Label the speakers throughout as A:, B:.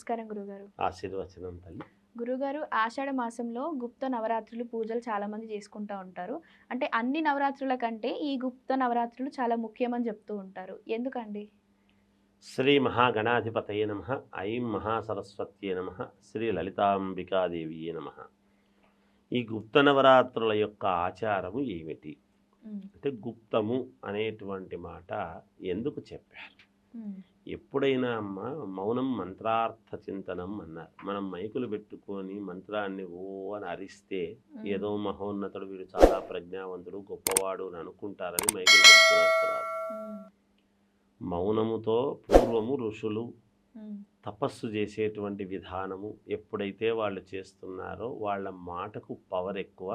A: నమస్కారం గురుగారు.
B: ఆశీర్వచనం తల్లి.
A: గురుగారు, ఆషాఢ మాసంలో గుప్త నవరాత్రులు పూజలు చాలా మంది చేసుకుంటూ ఉంటారు. అంటే అన్ని నవరాత్రుల కంటే ఈ గుప్త నవరాత్రులు చాలా ముఖ్యమని చెప్తూ ఉంటారు. ఎందుకండి?
B: శ్రీ మహాగణాధిపతయే నమః. ఐం మహాసరస్వత్యే నమః. శ్రీ లలితాంబికాదేవియే నమః. ఈ గుప్త నవరాత్రుల యొక్క ఆచారము ఏమిటి అంటే, గుప్తము అనేటువంటి మాట ఎందుకు చెప్పారు? ఎప్పుడైనా అమ్మ మౌనం మంత్రార్థ చింతనం అన్నారు. మనం మైకులు పెట్టుకొని మంత్రాన్ని ఓ అని అరిస్తే ఏదో మహోన్నతుడు, వీడు చాలా ప్రజ్ఞావంతుడు, గొప్పవాడు అని అనుకుంటారని మైకులు పెట్టుకున్నారు. మౌనముతో పూర్వము ఋషులు తపస్సు చేసేటువంటి విధానము ఎప్పుడైతే వాళ్ళు చేస్తున్నారో వాళ్ళ మాటకు పవర్ ఎక్కువ.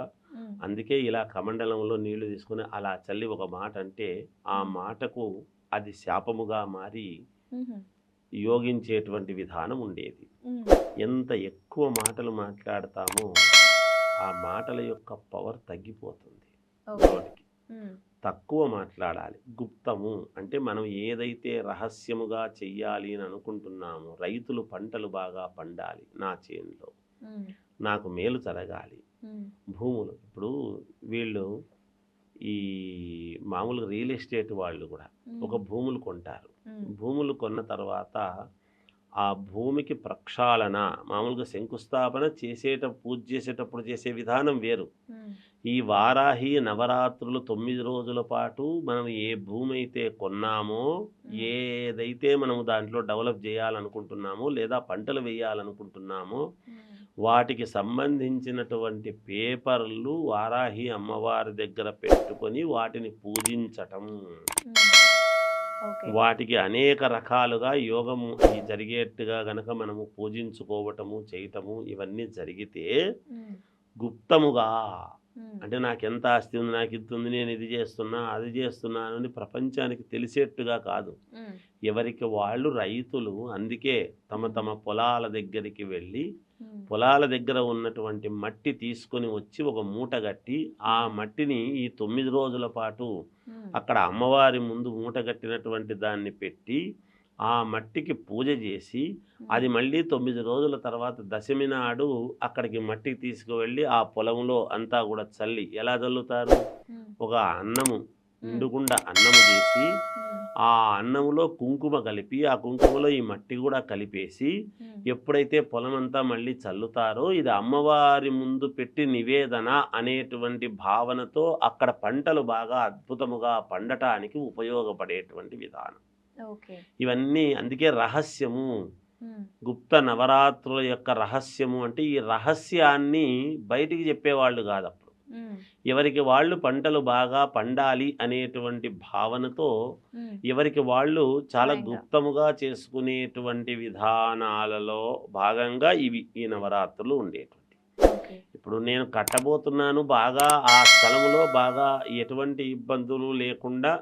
B: అందుకే ఇలా కమండలంలో నీళ్లు తీసుకుని అలా చల్లి ఒక మాట అంటే ఆ మాటకు అది శాపముగా మారి యోగించేటువంటి విధానం ఉండేది. ఎంత ఎక్కువ మాటలు మాట్లాడతామో ఆ మాటల యొక్క పవర్ తగ్గిపోతుంది. నోటికి తక్కువ మాట్లాడాలి. గుప్తము అంటే మనం ఏదైతే రహస్యముగా చెయ్యాలి అని అనుకుంటున్నామో, రైతులు పంటలు బాగా పండాలి, నా చేనులో నాకు మేలు జరగాలి, భూములు ఇప్పుడు వీళ్ళు ఈ మామూలుగా రియల్ ఎస్టేట్ వాళ్ళు కూడా ఒక భూములు కొంటారు. భూములు కొన్న తర్వాత ఆ భూమికి ప్రక్షాళన, మామూలుగా శంకుస్థాపన పూజ చేసేటప్పుడు చేసే విధానం వేరు. ఈ వారాహి నవరాత్రులు 9 రోజుల పాటు మనం ఏ భూమి అయితే కొన్నామో, ఏదైతే మనము దాంట్లో డెవలప్ చేయాలనుకుంటున్నామో లేదా పంటలు వేయాలనుకుంటున్నామో వాటికి సంబంధించినటువంటి పేపర్లు వారాహి అమ్మవారి దగ్గర పెట్టుకొని వాటిని పూజించటం, వాటికి అనేక రకాలుగా యోగము జరిగేట్టుగా గనక మనము పూజించుకోవటము చేయటము ఇవన్నీ జరిగితే గుప్తముగా, అంటే నాకెంత ఆస్తి ఉంది, నాకు ఇది ఉంది, నేను ఇది చేస్తున్నా అది చేస్తున్నాను అని ప్రపంచానికి తెలిసేట్టుగా కాదు. ఎవరికి వాళ్ళు రైతులు అందుకే తమ తమ పొలాల దగ్గరికి వెళ్ళి పొలాల దగ్గర ఉన్నటువంటి మట్టి తీసుకొని వచ్చి ఒక మూట కట్టి ఆ మట్టిని ఈ 9 రోజుల పాటు అక్కడ అమ్మవారి ముందు మూట కట్టినటువంటి దాన్ని పెట్టి ఆ మట్టికి పూజ చేసి అది మళ్ళీ 9 రోజుల తర్వాత దశమి నాడు అక్కడికి మట్టికి తీసుకువెళ్ళి ఆ పొలంలో అంతా కూడా చల్లి, ఎలా చల్లుతారు, ఒక అన్నము నిండుకుండా అన్నము చేసి ఆ అన్నములో కుంకుమ కలిపి ఆ కుంకుమలో ఈ మట్టి కూడా కలిపేసి ఎప్పుడైతే పొలం అంతా మళ్ళీ చల్లుతారో ఇది అమ్మవారి ముందు పెట్టి నివేదన అనేటువంటి భావనతో అక్కడ పంటలు బాగా అద్భుతముగా పండటానికి ఉపయోగపడేటువంటి విధానం. ఇవన్నీ అందుకే రహస్యము, గుప్త నవరాత్రుల యొక్క రహస్యము. అంటే ఈ రహస్యాన్ని బయటికి చెప్పేవాళ్ళు కాదు. అప్పుడు ఎవరికి వాళ్ళు పంటలు బాగా పండాలి అనేటువంటి భావనతో ఎవరికి వాళ్ళు చాలా గుప్తముగా చేసుకునేటువంటి విధానాలలో భాగంగా ఈ నవరాత్రులు ఉండేటువంటి. ఇప్పుడు నేను కట్టబోతున్నాను, బాగా ఆ స్థలములో బాగా ఎటువంటి ఇబ్బందులు లేకుండా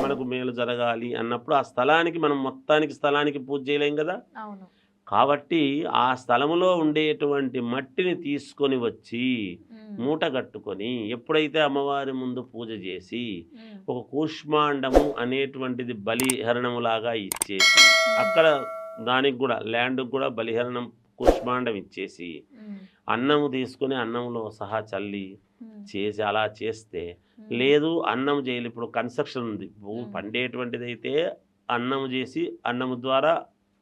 B: మనకు మేలు జరగాలి అన్నప్పుడు ఆ స్థలానికి మనం మొత్తానికి స్థలానికి పూజ చేయలేం కదా. కాబట్టి ఆ స్థలములో ఉండేటువంటి మట్టిని తీసుకొని వచ్చి మూట కట్టుకొని ఎప్పుడైతే అమ్మవారి ముందు పూజ చేసి ఒక కూష్మాండము అనేటువంటిది బలిహరణములాగా ఇచ్చేసి అక్కడ దానికి కూడా ల్యాండ్కి కూడా బలిహరణం కూష్మాండం ఇచ్చేసి అన్నము తీసుకుని అన్నంలో సహా చల్లి చేసి అలా చేస్తే, లేదు అన్నం చేయాలి, ఇప్పుడు కన్స్ట్రక్షన్ ఉంది, భూమి పండేటువంటిది అయితే అన్నము చేసి అన్నము ద్వారా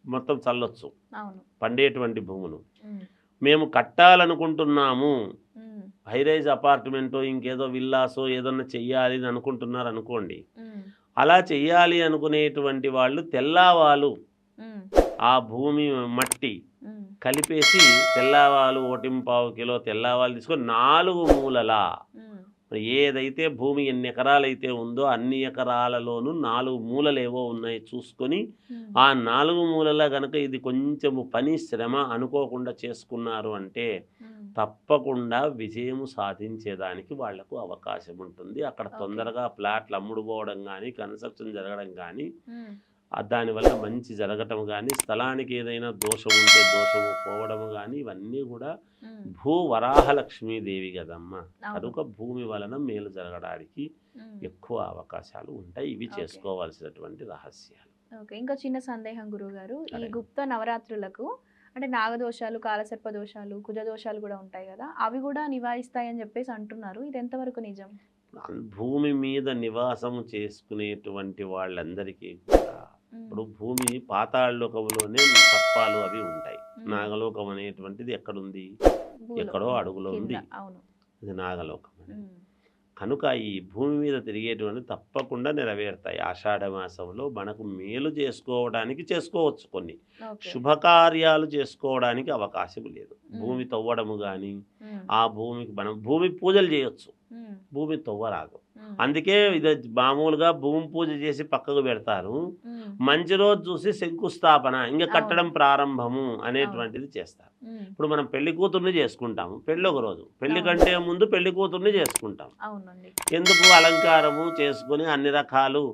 B: మొత్తం చల్లొచ్చు పండేటువంటి భూములు. మేము కట్టాలనుకుంటున్నాము, హైరైజ్ అపార్ట్మెంటో ఇంకేదో విల్లాసో ఏదన్నా చెయ్యాలి అని అనుకుంటున్నారు అనుకోండి, అలా చెయ్యాలి అనుకునేటువంటి వాళ్ళు తెల్లవాలు ఆ భూమి మట్టి కలిపేసి తెల్లవాలు 1.25 కిలో తెల్లవాలు తీసుకొని 4 మూలల ఏదైతే భూమి ఎన్ని ఎకరాలైతే ఉందో అన్ని ఎకరాలలోనూ 4 మూలలు ఏవో ఉన్నాయి చూసుకొని ఆ 4 మూలల కనుక ఇది కొంచెము పని శ్రమ అనుకోకుండా చేసుకున్నారు అంటే తప్పకుండా విజయము సాధించేదానికి వాళ్లకు అవకాశం ఉంటుంది. అక్కడ తొందరగా ప్లాట్లు అమ్ముడుపోవడం కానీ కన్స్ట్రక్షన్ జరగడం కానీ దానివల్ల మంచి జరగటం కానీ, స్థలానికి ఏదైనా దోషం ఉంటే దోషము పోవడము కానీ ఇవన్నీ కూడా భూవరాహలక్ష్మీదేవి కదమ్మా. కనుక భూమి వలన మేలు జరగడానికి ఎక్కువ అవకాశాలు ఉంటాయి. ఇవి చేసుకోవాల్సినటువంటి రహస్యాలు.
A: ఓకే, ఇంకా చిన్న సందేహం గురుగారు, ఈ గుప్త నవరాత్రులకు అంటే నాగదోషాలు, కాలసర్ప దోషాలు, కుజ దోషాలు కూడా ఉంటాయి కదా, అవి కూడా నివారిస్తాయని చెప్పేసి అంటున్నారు. ఇది ఎంతవరకు నిజం?
B: భూమి మీద నివాసం చేసుకునేటువంటి వాళ్ళందరికీ కూడా ఇప్పుడు భూమి పాతాళలోకంలోనే సర్పాలు అవి ఉంటాయి. నాగలోకం అనేటువంటిది ఎక్కడుంది? ఎక్కడో అడుగులో ఉంది.
A: అవును.
B: ఇది నాగలోకం అని. కనుక ఈ భూమి మీద తిరిగేటువంటి తప్పకుండా నెరవేరుతాయి. ఆషాఢ మాసంలో మనకు మేలు చేసుకోవడానికి చేసుకోవచ్చు, కొన్ని శుభకార్యాలు చేసుకోవడానికి అవకాశం లేదు. భూమి తవ్వడము కానీ ఆ భూమికి మనం భూమి పూజలు చేయొచ్చు, భూమి తవ్వరాదు. అందుకే ఇది మామూలుగా భూమి పూజ చేసి పక్కకు పెడతారు. మంచి రోజు చూసి శంకుస్థాపన, ఇంకా కట్టడం ప్రారంభము అనేటువంటిది చేస్తారు. ఇప్పుడు మనం పెళ్లి కూతుర్ని చేసుకుంటాము, పెళ్ళి ఒక రోజు, పెళ్లి కంటే ముందు పెళ్లి కూతుర్ని చేసుకుంటాం. ఎందుకు? అలంకారము చేసుకుని అన్ని రకాలు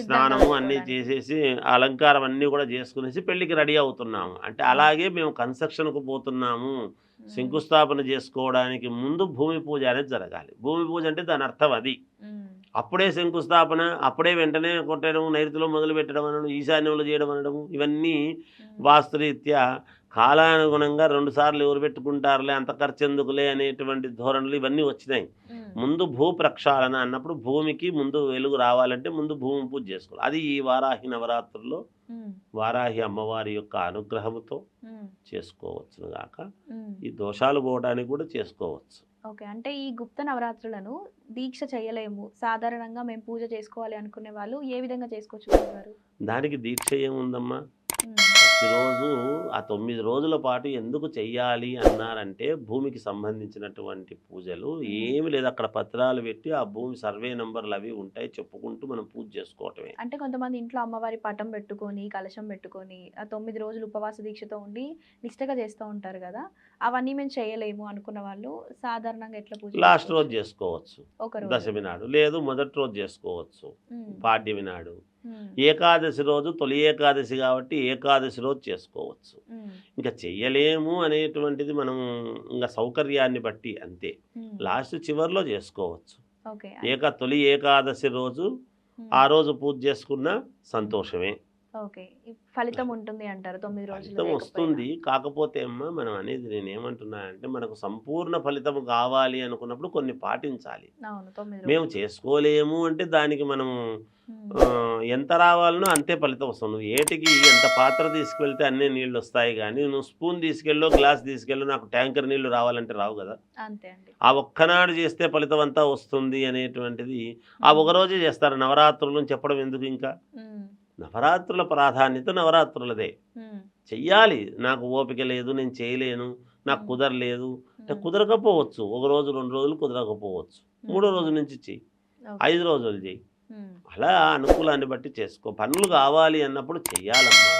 B: స్నానము అన్నీ చేసేసి అలంకారం అన్నీ కూడా చేసుకునేసి పెళ్లికి రెడీ అవుతున్నాము. అంటే అలాగే మేము కన్స్ట్రక్షన్కు పోతున్నాము, శంకుస్థాపన చేసుకోవడానికి ముందు భూమి పూజ అనేది జరగాలి. భూమి పూజ అంటే దాని అర్థం అది. అప్పుడే శంకుస్థాపన, అప్పుడే వెంటనే కొట్టడం, నైరుతిలో మొదలు పెట్టడం అనడం, ఈశాన్యంలో చేయడం అనడము, ఇవన్నీ వాస్తురీత్యా కాలానుగుణంగా 2 సార్లు ఎవరు పెట్టుకుంటారులే, అంత ఖర్చు ఎందుకులే అనేటువంటి ధోరణులు ఇవన్నీ వచ్చినాయి. ముందు భూ ప్రక్షాళన అన్నప్పుడు భూమికి ముందు వెలుగు రావాలంటే ముందు భూమి పూజ చేసుకోవాలి. అది ఈ వారాహి నవరాత్రుల్లో వారాహి అమ్మవారి యొక్క అనుగ్రహంతో చేసుకోవచ్చును గాక ఈ దోషాలు పోవడానికి కూడా చేసుకోవచ్చు.
A: ఓకే. అంటే ఈ గుప్త నవరాత్రులను దీక్ష చేయలేము, సాధారణంగా మేము పూజ చేసుకోవాలి అనుకునే వాళ్ళు ఏ విధంగా చేసుకోవచ్చు?
B: దానికి దీక్ష ఏముందమ్మా? ప్రతిరోజు ఆ 9 రోజుల పాటు ఎందుకు చెయ్యాలి అన్నారంటే భూమికి సంబంధించినటువంటి పూజలు ఏమి లేదు. అక్కడ పత్రాలు పెట్టి ఆ భూమి సర్వే నంబర్లు అవి ఉంటాయి, చెప్పుకుంటూ మనం పూజ చేసుకోవటమే.
A: అంటే కొంతమంది ఇంట్లో అమ్మవారి పటం పెట్టుకొని, కలశం పెట్టుకొని ఆ 9 రోజులు ఉపవాస దీక్షతో ఉండి నిష్టగా చేస్తూ ఉంటారు కదా, అవన్నీ మేము చేయలేము అనుకున్న వాళ్ళు సాధారణంగా ఎట్లా పూజ?
B: లాస్ట్ రోజు చేసుకోవచ్చు, దశమి నాడు, లేదు మొదటి రోజు చేసుకోవచ్చు, పాడ్యమి నాడు, ఏకాదశి రోజు తొలి ఏకాదశి కాబట్టి ఏకాదశి రోజు చేసుకోవచ్చు. ఇంకా చెయ్యలేము అనేటువంటిది మనం ఇంకా సౌకర్యాన్ని బట్టి అంతే, లాస్ట్ చివరిలో చేసుకోవచ్చు. తొలి ఏకాదశి రోజు ఆ రోజు పూజ చేసుకున్న సంతోషమే.
A: ఫలితం ఉంటుంది అంటారు 9 రోజులు?
B: ఫలితం వస్తుంది. కాకపోతే అమ్మా మనం అనేది నేనేమంటున్నా అంటే మనకు సంపూర్ణ ఫలితం కావాలి అనుకున్నప్పుడు కొన్ని పాటించాలి. మేము చేసుకోలేము అంటే దానికి మనం ఎంత రావాలనో అంతే ఫలితం వస్తుంది. నువ్వు ఏటికి ఎంత పాత్ర తీసుకెళ్తే అన్నీ నీళ్ళు వస్తాయి, కానీ నువ్వు స్పూన్ తీసుకెళ్ళో గ్లాస్ తీసుకెళ్ళో నాకు ట్యాంకర్ నీళ్లు రావాలంటే రావు కదా. ఆ ఒక్కనాడు చేస్తే ఫలితం అంతా వస్తుంది అనేటువంటిది ఆ ఒకరోజే చేస్తారు. నవరాత్రులను చెప్పడం ఎందుకు? ఇంకా నవరాత్రుల ప్రాధాన్యత నవరాత్రులదే. చెయ్యాలి. నాకు ఓపిక లేదు, నేను చేయలేను, నాకు కుదరలేదు అంటే కుదరకపోవచ్చు. 1 రోజు 2 రోజులు కుదరకపోవచ్చు, 3వ రోజు నుంచి చెయ్యి, 5 రోజులు చెయ్యి. అలా అనుకూలాన్ని బట్టి చేసుకో. పనులు కావాలి అన్నప్పుడు చెయ్యాలమ్మా.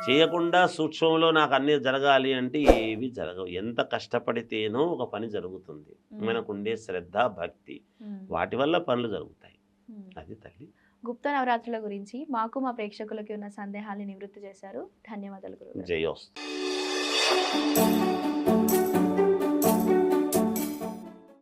B: చేయకుండా సూక్ష్మంలో నాకు అన్నీ జరగాలి అంటే ఏవి జరగవు. ఎంత కష్టపడితేనో ఒక పని జరుగుతుంది. మనకుండే శ్రద్ధ, భక్తి, వాటి వల్ల పనులు జరుగుతాయి. అది తల్లి.
A: గుప్త నవరాత్రుల గురించి మాకు మా ప్రేక్షకులకి ఉన్న సందేహాన్ని నివృత్తి చేశారు. ధన్యవాదాలు గురుగారు.
B: జయోస్తు.